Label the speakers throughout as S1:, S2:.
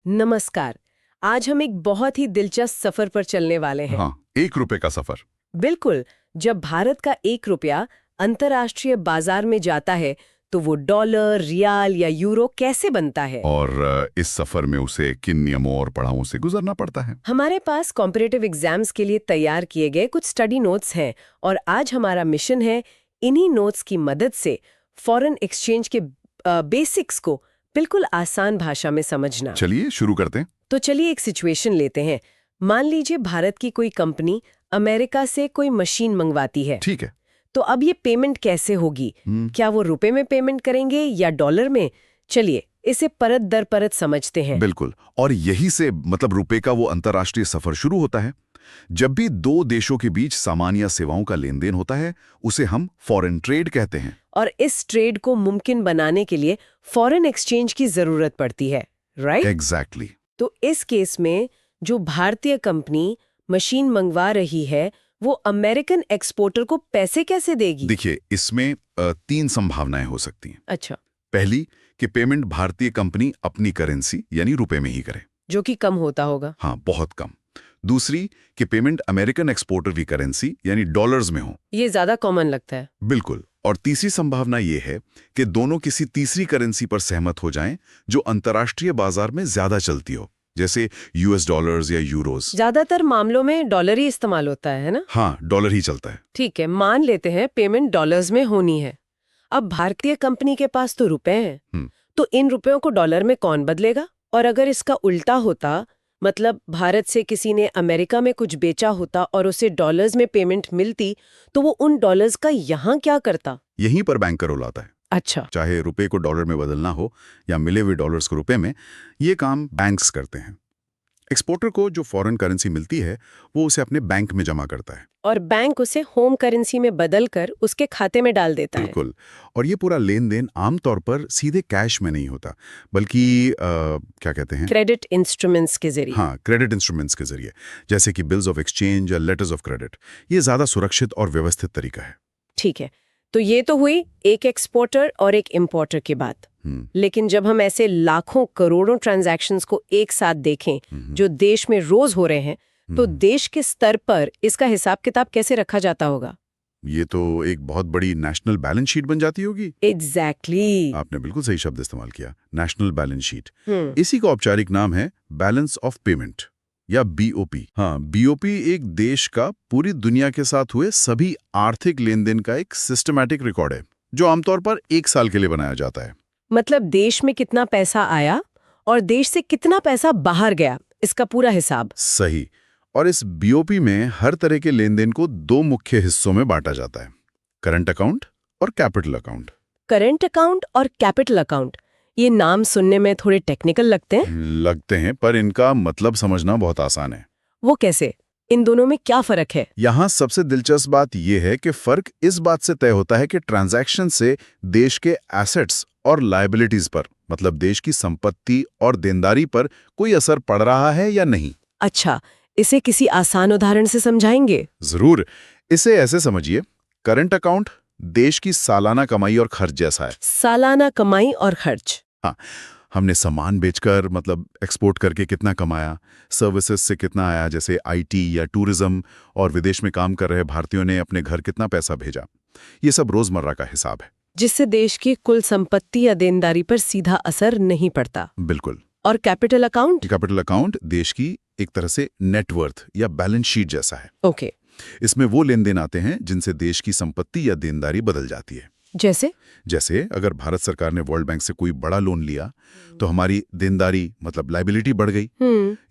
S1: नमस्कार। आज हम एक बहुत ही दिलचस्प सफर पर चलने वाले हैं।
S2: हाँ, ₹1 का सफर।
S1: बिल्कुल। जब भारत का ₹1 अंतर्राष्ट्रीय बाजार में जाता है तो वो डॉलर, रियाल या यूरो कैसे बनता है?
S2: और इस सफर में उसे किन नियमों और पड़ावों से गुजरना पड़ता है?
S1: हमारे पास कॉम्पिटिटिव एग्जाम्स के लिए तैयार किए गए कुछ स्टडी नोट्स हैं और आज हमारा मिशन है इन्हीं नोट्स की मदद से फॉरेन एक्सचेंज के बेसिक्स को बिल्कुल आसान भाषा में समझना।
S2: चलिए शुरू करते हैं।
S1: तो चलिए एक सिचुएशन लेते हैं। मान लीजिए भारत की कोई कंपनी अमेरिका से कोई मशीन मंगवाती है।
S2: ठीक है।
S1: तो अब ये पेमेंट कैसे होगी? क्या वो रुपए में पेमेंट करेंगे या डॉलर में? चलिए इसे परत दर परत समझते हैं।
S2: बिल्कुल। और यही से मतलब रुपए का वो अंतर्राष्ट्रीय सफर शुरू होता है। जब भी दो देशों के बीच सामान या सेवाओं का लेन देन होता है, उसे हम फॉरेन ट्रेड कहते हैं।
S1: और इस ट्रेड को मुमकिन बनाने के लिए फॉरेन एक्सचेंज की जरूरत पड़ती है, राइट?
S2: एग्जैक्टली।
S1: तो इस केस में जो भारतीय कंपनी मशीन मंगवा रही है वो अमेरिकन एक्सपोर्टर को पैसे कैसे देगी?
S2: देखिए, इसमें 3 संभावनाएं हो सकती हैं।
S1: अच्छा।
S2: पहली कि पेमेंट भारतीय कंपनी अपनी करेंसी यानी रुपए में ही करे,
S1: जो कि कम होता होगा।
S2: हाँ, बहुत कम। दूसरी कि पेमेंट अमेरिकन एक्सपोर्टर की करेंसी यानी डॉलर्स में हो।
S1: ये ज्यादा कॉमन लगता है।
S2: बिल्कुल। और तीसरी संभावना ये है कि दोनों किसी तीसरी करेंसी पर सहमत हो जाएं जो अंतर्राष्ट्रीय बाजार में ज्यादा चलती हो, जैसे यूएस डॉलर्स या यूरोस।
S1: ज्यादातर मामलों में डॉलर ही इस्तेमाल होता है ना?
S2: हाँ, डॉलर ही चलता है।
S1: ठीक है, मान लेते हैं पेमेंट डॉलर्स में होनी है। अब भारतीय कंपनी के पास तो रुपए हैं, तो इन रुपयों को डॉलर में कौन बदलेगा? और अगर इसका उल्टा होता, मतलब भारत से किसी ने अमेरिका में कुछ बेचा होता और उसे डॉलर्स में पेमेंट मिलती, तो वो उन डॉलर्स का यहाँ क्या करता?
S2: यहीं पर बैंक का रोल आता है।
S1: अच्छा।
S2: चाहे रुपए को डॉलर में बदलना हो या मिले हुए डॉलर्स को रुपए में, ये काम बैंक्स करते हैं। एक्सपोर्टर को जो फॉरेन करेंसी मिलती है वो उसे अपने बैंक में जमा करता है
S1: और बैंक उसे होम करेंसी में बदलकर उसके खाते में डाल देता है।
S2: बिल्कुल। और ये पूरा लेन देन आमतौर पर सीधे कैश में नहीं होता, बल्कि क्या कहते हैं,
S1: क्रेडिट इंस्ट्रूमेंट्स के जरिए।
S2: हाँ, क्रेडिट इंस्ट्रूमेंट्स के जरिए, जैसे कि बिल्स ऑफ एक्सचेंज या लेटर्स ऑफ क्रेडिट। ये ज्यादा सुरक्षित और व्यवस्थित तरीका है।
S1: ठीक है, तो ये तो हुई एक एक्सपोर्टर और एक इंपोर्टर की बात। लेकिन जब हम ऐसे लाखों करोड़ों ट्रांजैक्शंस को एक साथ देखें जो देश में रोज हो रहे हैं, तो देश के स्तर पर इसका हिसाब किताब कैसे रखा जाता होगा?
S2: ये तो एक बहुत बड़ी नेशनल बैलेंस शीट बन जाती होगी।
S1: एग्जैक्टली।
S2: आपने बिल्कुल सही शब्द इस्तेमाल किया, नेशनल बैलेंस शीट। इसी का औपचारिक नाम है बैलेंस ऑफ पेमेंट या बीओपी। हाँ, बीओपी एक देश का पूरी दुनिया के साथ हुए सभी आर्थिक लेन देन का एक सिस्टमैटिक रिकॉर्ड है, जो आमतौर पर 1 साल के लिए बनाया जाता है।
S1: मतलब देश में कितना पैसा आया और देश से कितना पैसा बाहर गया, इसका पूरा हिसाब।
S2: सही। और इस बीओपी में हर तरह के लेन देन को 2 मुख्य हिस्सों में बांटा जाता है, करंट अकाउंट और कैपिटल अकाउंट।
S1: करंट अकाउंट और कैपिटल अकाउंट, ये नाम सुनने में थोड़े टेक्निकल लगते हैं।
S2: पर इनका मतलब समझना बहुत आसान है।
S1: वो कैसे? इन दोनों में क्या फर्क है?
S2: यहाँ सबसे दिलचस्प बात यह है कि फर्क इस बात से तय होता है कि ट्रांजैक्शन से देश के एसेट्स और लायबिलिटीज पर, मतलब देश की संपत्ति और देनदारी पर कोई असर पड़ रहा है या नहीं।
S1: अच्छा, इसे किसी आसान उदाहरण से समझाएंगे?
S2: जरूर। इसे ऐसे समझिए, करंट अकाउंट देश की सालाना कमाई और खर्च जैसा है।
S1: सालाना कमाई और खर्च।
S2: हाँ, हमने सामान बेचकर मतलब एक्सपोर्ट करके कितना कमाया, सर्विसेज से कितना आया जैसे आईटी या टूरिज्म, और विदेश में काम कर रहे भारतीयों ने अपने घर कितना पैसा भेजा। ये सब रोजमर्रा का हिसाब है,
S1: जिससे देश की कुल संपत्ति या देनदारी पर सीधा असर नहीं पड़ता।
S2: बिल्कुल।
S1: और कैपिटल अकाउंट?
S2: कैपिटल अकाउंट देश की एक तरह से नेटवर्थ या बैलेंस शीट जैसा है।
S1: ओके।
S2: इसमें वो लेन देन आते हैं जिनसे देश की संपत्ति या देनदारी बदल जाती है। जैसे अगर भारत सरकार ने वर्ल्ड बैंक से कोई बड़ा लोन लिया तो हमारी देनदारी मतलब लायबिलिटी बढ़ गई,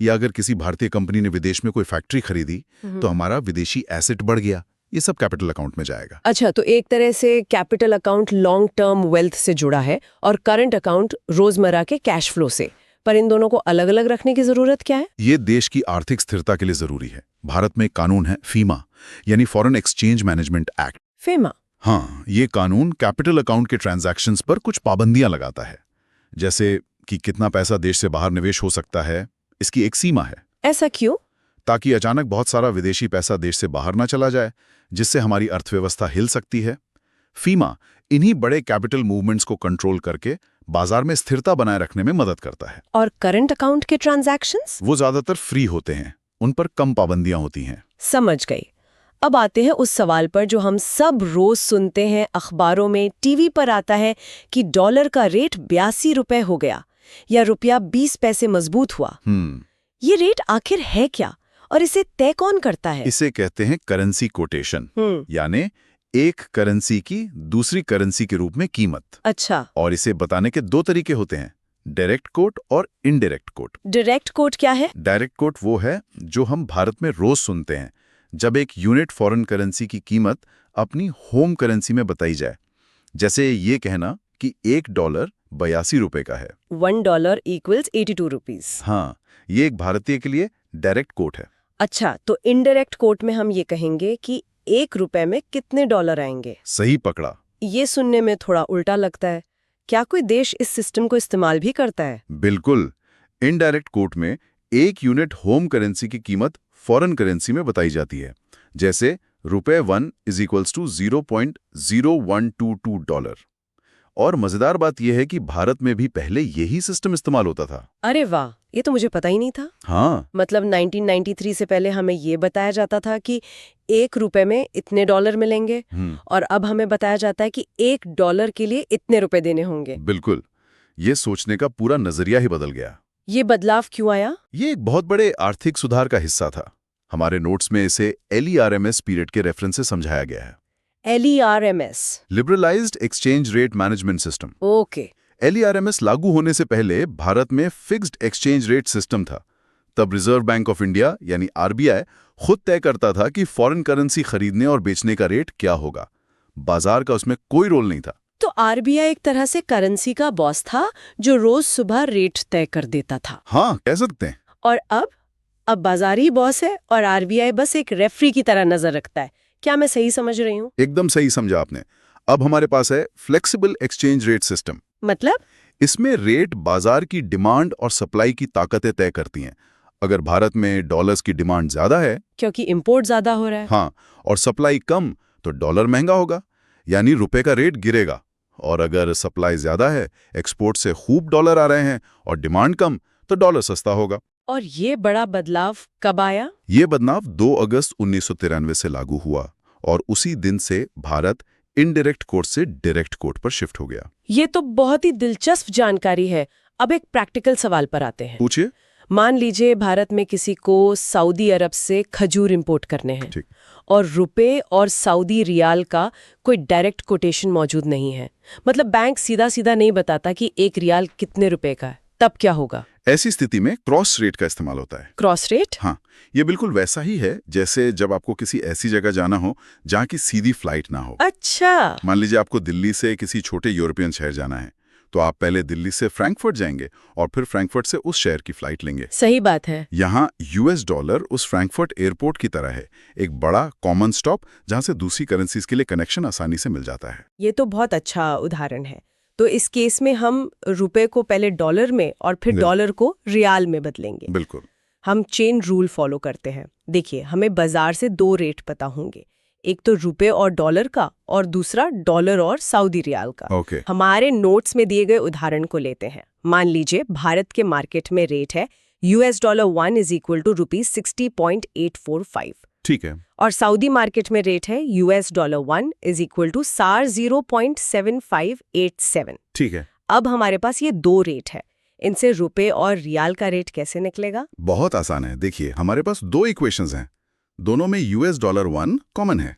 S2: या अगर किसी भारतीय कंपनी ने विदेश में कोई फैक्ट्री खरीदी तो हमारा विदेशी एसेट बढ़ गया। ये सब कैपिटल अकाउंट में जाएगा।
S1: अच्छा, तो एक तरह से capital account long term wealth से जुड़ा है और करंट अकाउंट रोजमर्रा के कैश फ्लो से। पर इन दोनों को अलग अलग रखने की जरूरत क्या है?
S2: ये देश की आर्थिक स्थिरता के लिए जरूरी है। भारत में एक कानून है फीमा, यानी फॉरेन एक्सचेंज मैनेजमेंट एक्ट।
S1: फीमा?
S2: हाँ, ये कानून कैपिटल अकाउंट के ट्रांजैक्शंस पर कुछ पाबंदियां लगाता है, जैसे कि कितना पैसा देश से बाहर निवेश हो सकता है, इसकी एक सीमा है।
S1: ऐसा क्यों?
S2: ताकि अचानक बहुत सारा विदेशी पैसा देश से बाहर ना चला जाए, जिससे हमारी अर्थव्यवस्था हिल सकती है। फीमा इन्हीं बड़े कैपिटल मूवमेंट्स को कंट्रोल करके बाजार में स्थिरता बनाए रखने में मदद करता है।
S1: और करंट अकाउंट के ट्रांजैक्शंस?
S2: वो ज्यादातर फ्री होते हैं, उन पर कम पाबंदियां होती हैं।
S1: समझ गई। अब आते हैं उस सवाल पर जो हम सब रोज सुनते हैं, अखबारों में, टीवी पर आता है कि डॉलर का रेट 82 रुपए हो गया या रुपया 20 पैसे मजबूत हुआ। ये रेट आखिर है क्या और इसे तय कौन करता है?
S2: इसे कहते हैं करेंसी कोटेशन, यानी एक करेंसी की दूसरी करेंसी के रूप में कीमत।
S1: अच्छा।
S2: और इसे बताने के दो तरीके होते हैं, डायरेक्ट कोट और इनडायरेक्ट कोट।
S1: डायरेक्ट कोट क्या है?
S2: डायरेक्ट कोट वो है जो हम भारत में रोज सुनते हैं, जब एक यूनिट फॉरेन करेंसी की कीमत अपनी होम करेंसी में बताई जाए। जैसे ये कहना कि $1 82 रुपए का है।
S1: $1 = 82 रुपीज।
S2: हाँ, ये एक भारतीय के लिए डायरेक्ट कोट है।
S1: अच्छा, तो इनडायरेक्ट कोट में हम ये कहेंगे कि $1 में कितने डॉलर आएंगे।
S2: सही पकड़ा।
S1: ये सुनने में थोड़ा उल्टा लगता है। क्या कोई देश इस सिस्टम को इस्तेमाल भी करता है?
S2: बिल्कुल। इनडायरेक्ट कोट में एक यूनिट होम करेंसी की कीमत फॉरेन करेंसी में बताई जाती है। जैसे ₹1 = 0.0122 डॉलर। और मजेदार बात यह है कि भारत में भी पहले यही सिस्टम इस्तेमाल होता था।
S1: अरे वाह, ये तो मुझे पता ही नहीं था।
S2: हाँ,
S1: मतलब 1993 से पहले हमें ये बताया जाता था कि $1 में इतने डॉलर मिलेंगे और अब हमें बताया जाता है कि $1 के लिए इतने रुपए देने होंगे।
S2: बिल्कुल। ये सोचने का पूरा नजरिया ही बदल गया।
S1: ये बदलाव क्यों आया?
S2: ये एक बहुत बड़े आर्थिक सुधार का हिस्सा था। हमारे नोट्स में इसे LERMS पीरियड के रेफरेंस से समझाया गया है।
S1: LERMS?
S2: Liberalised exchange rate management system.
S1: Okay.
S2: LERMS लागू होने से पहले भारत में फिक्स्ड एक्सचेंज रेट सिस्टम था। तब रिजर्व बैंक ऑफ इंडिया यानी RBI खुद तय करता था कि फॉरेन करेंसी खरीदने और बेचने का रेट क्या होगा। बाजार का उसमें कोई रोल नहीं था।
S1: तो RBI एक तरह से करेंसी का बॉस था जो रोज सुबह रेट तय कर देता था।
S2: हाँ, कह सकते हैं।
S1: और अब बाजारी बॉस है और RBI बस एक रेफरी की तरह नजर रखता है। क्या मैं सही समझ रही हूँ?
S2: एकदम सही समझा आपने। अब हमारे पास है फ्लेक्सिबल एक्सचेंज रेट सिस्टम।
S1: मतलब?
S2: इसमें रेट बाजार की डिमांड और सप्लाई की ताकतें तय करती हैं। अगर भारत में डॉलर्स की डिमांड ज्यादा है,
S1: क्योंकि इंपोर्ट ज्यादा हो रहा है,
S2: हाँ, और सप्लाई कम, तो डॉलर महंगा होगा, यानी रुपए का रेट गिरेगा। और अगर सप्लाई ज्यादा है, एक्सपोर्ट से खूब डॉलर आ रहे हैं और डिमांड कम, तो डॉलर सस्ता होगा।
S1: और ये बड़ा बदलाव कब आया?
S2: ये बदलाव 2 अगस्त 1993 से लागू हुआ और उसी दिन से भारत इनडायरेक्ट कोट से डायरेक्ट कोट पर शिफ्ट हो गया।
S1: ये तो बहुत ही दिलचस्प जानकारी है। अब एक प्रैक्टिकल सवाल पर आते हैं।
S2: पूछिए।
S1: मान लीजिए भारत में किसी को सऊदी अरब से खजूर इंपोर्ट करने हैं।
S2: ठीक।
S1: और रुपए और सऊदी रियाल का कोई डायरेक्ट कोटेशन मौजूद नहीं है। मतलब बैंक सीधा सीधा नहीं बताता कि एक रियाल कितने रुपए का है। तब क्या होगा?
S2: ऐसी स्थिति में क्रॉस रेट का इस्तेमाल होता है।
S1: Cross rate?
S2: हाँ, ये बिल्कुल वैसा ही है जैसे जब आपको किसी ऐसी जगह जाना हो जहाँ की सीधी फ्लाइट ना हो।
S1: अच्छा।
S2: मान लीजिए आपको दिल्ली से किसी छोटे यूरोपियन शहर जाना है, तो आप पहले दिल्ली से फ्रैंकफर्ट जाएंगे और फिर फ्रैंकफर्ट से उस शहर की फ्लाइट लेंगे।
S1: सही बात है।
S2: यहाँ $, उस फ्रैंकफर्ट एयरपोर्ट की तरह है, एक बड़ा कॉमन स्टॉप जहाँ से दूसरी करेंसीज के लिए कनेक्शन आसानी से मिल जाता है।
S1: ये तो बहुत अच्छा उदाहरण है। तो इस केस में हम रुपए को पहले डॉलर में और फिर डॉलर को रियाल में बदलेंगे।
S2: बिल्कुल।
S1: हम चेन रूल फॉलो करते हैं। देखिए, हमें बाजार से 2 रेट पता होंगे, एक तो रुपए और डॉलर का और दूसरा डॉलर और सऊदी रियाल का।
S2: ओके।
S1: हमारे नोट्स में दिए गए उदाहरण को लेते हैं। मान लीजिए भारत के मार्केट में रेट है $1 = ₹60.845।
S2: ठीक है।
S1: और सऊदी मार्केट में रेट है $1 = SAR 0.7587।
S2: ठीक है।
S1: अब हमारे पास ये 2 रेट है। इनसे रुपए और रियाल का रेट कैसे निकलेगा?
S2: बहुत आसान है। देखिए, हमारे पास 2 इक्वेशंस हैं, दोनों में $1 कॉमन है।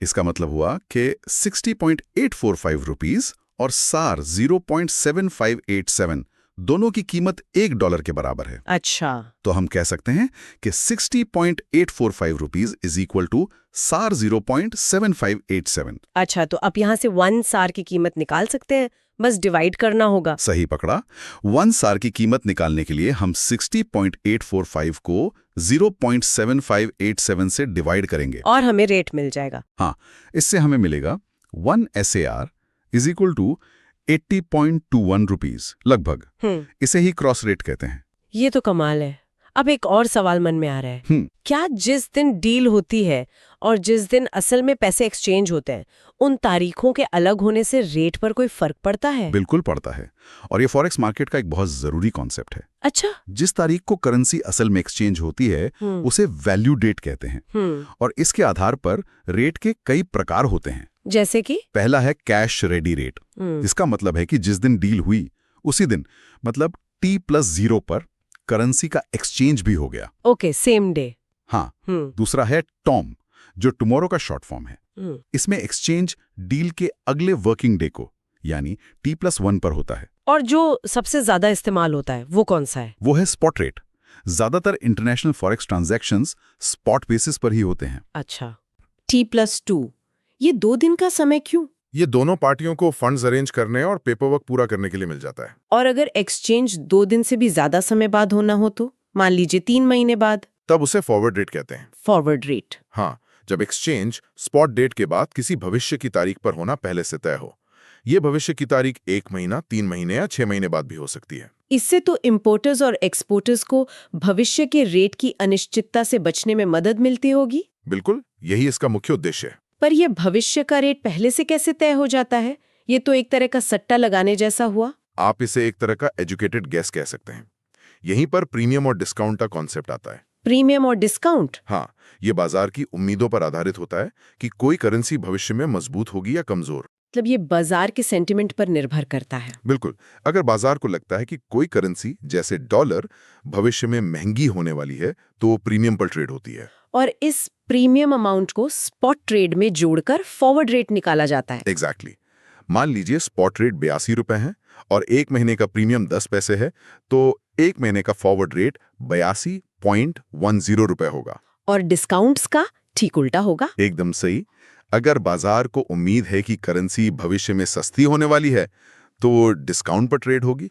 S2: इसका मतलब हुआ कि 60.845 रुपीस और SAR 0.7587 दोनों की कीमत $1 के बराबर है।
S1: अच्छा।
S2: तो हम कह सकते हैं कि 60.845 रुपीस = SAR 0.7587।
S1: अच्छा, तो अब यहाँ से 1 SAR की कीमत निकाल सकते हैं, बस डिवाइड करना होगा।
S2: सही पकड़ा। 1 SAR की कीमत निकालने के लिए हम 60.845 को 0.7587 से डिवाइड करेंगे
S1: और हमें रेट मिल जाएगा।
S2: हाँ, इससे हमें मिलेगा 1 SAR = 80.21 रुपीस लगभग। इसे ही क्रॉस रेट कहते हैं।
S1: ये तो कमाल है। अब एक और सवाल मन में आ रहा है, क्या जिस दिन डील होती है और जिस दिन असल में पैसे एक्सचेंज होते हैं, उन तारीखों के अलग होने से रेट पर कोई फर्क पड़ता है?
S2: बिल्कुल पड़ता है, और ये फॉरेक्स मार्केट का एक बहुत जरूरी कॉन्सेप्ट है।
S1: अच्छा।
S2: जिस तारीख को करेंसी असल में एक्सचेंज होती है उसे वैल्यू डेट कहते हैं, और इसके आधार पर रेट के कई प्रकार होते हैं।
S1: जैसे कि
S2: पहला है कैश रेडी रेट, जिसका मतलब है कि जिस दिन डील हुई उसी दिन, मतलब T+0 पर करेंसी का एक्सचेंज भी हो गया।
S1: Okay, same day.
S2: हाँ। दूसरा है टॉम, जो टुमारो का शॉर्ट फॉर्म है। इसमें एक्सचेंज डील के अगले वर्किंग डे को, यानी T+1 पर होता है।
S1: और जो सबसे ज्यादा इस्तेमाल होता है वो कौन सा है?
S2: वो है स्पॉट रेट। ज्यादातर international forex transactions spot basis पर ही होते हैं।
S1: अच्छा, T+2, ये 2 दिन का समय क्यों?
S3: ये दोनों पार्टियों को फंड्स अरेंज करने और पेपरवर्क पूरा करने के लिए मिल जाता है।
S1: और अगर एक्सचेंज 2 दिन से भी ज्यादा समय बाद होना हो तो, मान लीजिए 3 महीने बाद?
S3: तब उसे फॉरवर्ड रेट कहते हैं।
S1: Forward rate.
S3: हाँ, जब एक्सचेंज स्पॉट डेट के बाद किसी भविष्य की तारीख पर होना पहले से तय हो। ये भविष्य की तारीख 1 महीना, 3 महीने या 6 महीने बाद भी हो सकती है।
S1: इससे तो इंपोर्टर्स और एक्सपोर्टर्स को भविष्य के रेट की अनिश्चितता से बचने में मदद मिलती होगी।
S3: बिल्कुल, यही इसका मुख्य उद्देश्य है।
S1: पर यह भविष्य का रेट पहले से कैसे तय हो जाता है? ये तो एक तरह का सट्टा लगाने जैसा हुआ।
S3: आप इसे एक तरह का एजुकेटेड गेस कह सकते हैं। यहीं पर प्रीमियम और डिस्काउंट का कॉन्सेप्ट आता है।
S1: प्रीमियम और डिस्काउंट?
S3: हाँ, ये बाजार की उम्मीदों पर आधारित होता है कि कोई करेंसी भविष्य में मजबूत होगी या कमजोर।
S1: मतलब ये बाजार के सेंटिमेंट पर निर्भर करता है।
S3: बिल्कुल, अगर बाजार को लगता है कि कोई करेंसी जैसे डॉलर भविष्य में महंगी होने वाली है तो वो प्रीमियम पर ट्रेड होती है।
S1: और इस प्रीमियम अमाउंट को स्पॉट ट्रेड में जोड़कर फॉरवर्ड रेट निकाला जाता है।
S3: एग्जैक्टली। मान लीजिए स्पॉट रेट 82 रुपए है और 1 महीने का प्रीमियम 10 पैसे है, तो 1 महीने का फॉरवर्ड रेट 82.10 रुपए होगा।
S1: और डिस्काउंट्स का ठीक उल्टा होगा।
S3: एकदम सही। अगर बाजार को उम्मीद है कि करेंसी भविष्य में सस्ती होने वाली है तो वो डिस्काउंट पर ट्रेड होगी।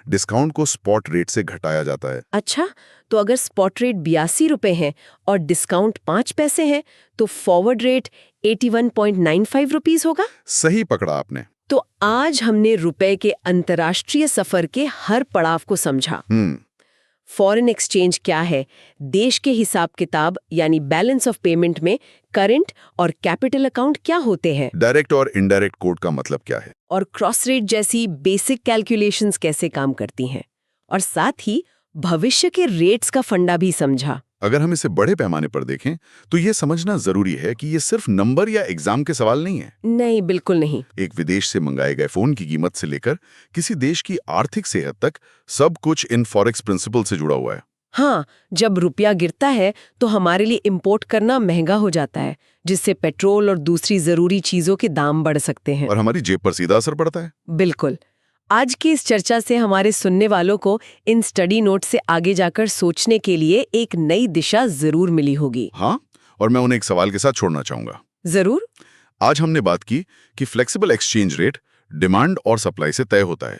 S3: डिस्काउंट को स्पॉट रेट से घटाया जाता है।
S1: अच्छा, तो अगर स्पॉट रेट 82 रुपए है और डिस्काउंट 5 पैसे है तो फॉरवर्ड रेट 81.95 रुपीस होगा।
S3: सही पकड़ा आपने।
S1: तो आज हमने रुपए के अंतर्राष्ट्रीय सफर के हर पड़ाव को समझा। फॉरेन एक्सचेंज क्या है, देश के हिसाब किताब यानी बैलेंस ऑफ पेमेंट में करंट और कैपिटल अकाउंट क्या होते हैं,
S3: डायरेक्ट और इनडायरेक्ट कोड का मतलब क्या है,
S1: और क्रॉस रेट जैसी बेसिक कैलकुलेशंस कैसे काम करती हैं, और साथ ही भविष्य के रेट्स का फंडा भी समझा।
S3: अगर हम इसे बड़े पैमाने पर देखें तो ये समझना जरूरी है कि ये सिर्फ नंबर या एग्जाम के सवाल नहीं है।
S1: नहीं, बिल्कुल नहीं।
S3: एक विदेश से मंगाए गए फोन की कीमत से लेकर किसी देश की आर्थिक सेहत तक सब कुछ इन फॉरेक्स प्रिंसिपल से जुड़ा हुआ है।
S1: हाँ, जब रुपया गिरता है तो हमारे लिए इंपोर्ट करना महंगा हो जाता है, जिससे पेट्रोल और दूसरी जरूरी चीजों के दाम बढ़ सकते हैं
S3: और हमारी जेब पर सीधा असर पड़ता है।
S1: बिल्कुल। आज की इस चर्चा से हमारे सुनने वालों को इन स्टडी नोट से आगे जाकर सोचने के लिए एक नई दिशा जरूर मिली होगी।
S3: हाँ, और मैं उन्हें एक सवाल के साथ छोड़ना चाहूंगा।
S1: जरूर।
S3: आज हमने बात की कि फ्लेक्सिबल एक्सचेंज रेट डिमांड और सप्लाई से तय होता है।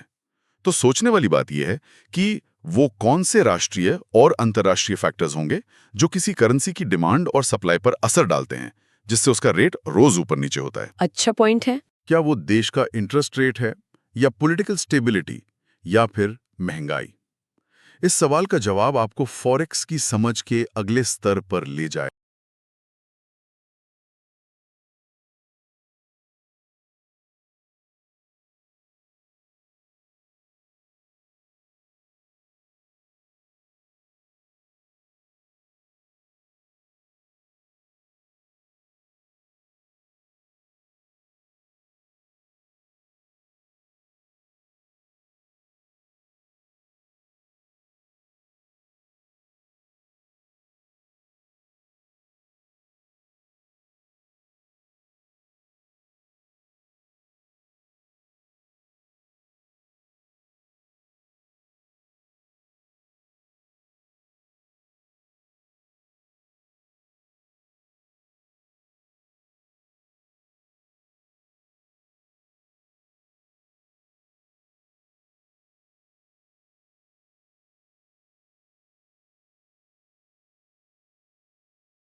S3: तो सोचने वाली बात यह है कि वो कौन से राष्ट्रीय और अंतर्राष्ट्रीय फैक्टर्स होंगे जो किसी करेंसी की डिमांड और सप्लाई पर असर डालते हैं, जिससे उसका रेट रोज ऊपर नीचे होता है।
S1: अच्छा पॉइंट है।
S3: क्या वो देश का इंटरेस्ट रेट है, या पॉलिटिकल स्टेबिलिटी, या फिर महंगाई? इस सवाल का जवाब आपको फॉरेक्स की समझ के अगले स्तर पर ले जाए।